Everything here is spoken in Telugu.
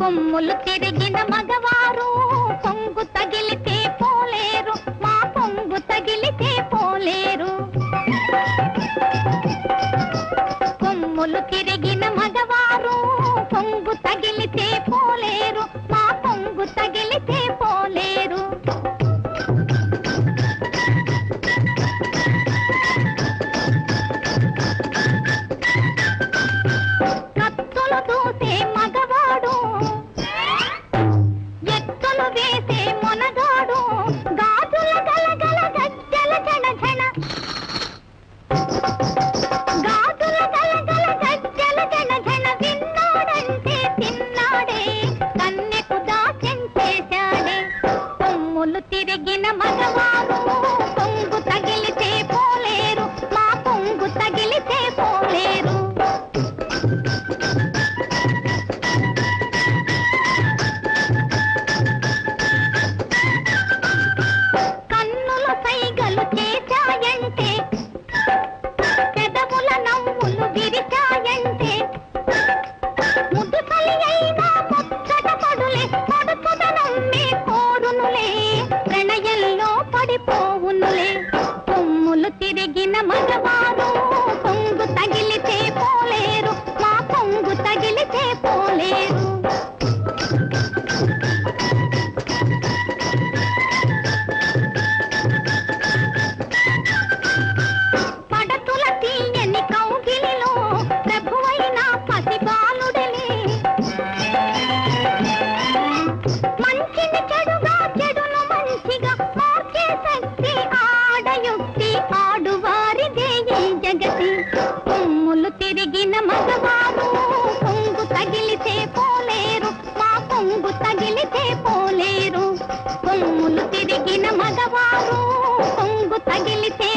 కొమ్ములు తిరిగిన మగవారు పొంగు తగిలితే పోలేరు, మా పొంగు తగిలితే పోలేరు. కొమ్ములు తిరిగిన మగవారు పొంగు తగిలితే పోలేరు, మా పొంగు తగిలితే పోలేరు. కత్తులు దూసే మగవాడు, ఎత్తులు వేసే మొనగాడు, గాజుల గలగల గజ్జల జన జన, గాజుల గలగల గజ్జల జన జన. విన్నాడంటే తిన్నాడే, కన్నెకు దాస్యం చేశాడే. కొమ్ములు తిరిగిన మగవారు పొంగు తగిలితే పోలేరు, మా పొంగు తగిలితే పోలేరు. కన్నుల సైగలు చేశాయంటే, పెదవుల నవ్వులు విరిచాయంటే, ముదుసలి అయినా ముచ్చట పడులే, పడుతుద నమ్మే కోరునులే, ప్రణయంలో పడిపోవునులే. కొమ్ములు తిరిగిన మగవారు పొంగు తగిలితే పోలేరు, మా పొంగు తగిలితే పోలేరు. పడతుల తీయని కౌగిలిలో ప్రభువైన పసిబాలుడలే, మంచిని చెడుగా చెడును మంచిగా మార్చే శక్తి ఆడయుక్తి ఆడువారిదే ఈ జగతి. కొమ్ములు తిరిగిన మగవారు పొంగు తగిలితే పోలేరు, మా పొంగు తగిలితే పోలేరు. కొమ్ములు తిరిగిన మగవారు పొంగు తగిలితే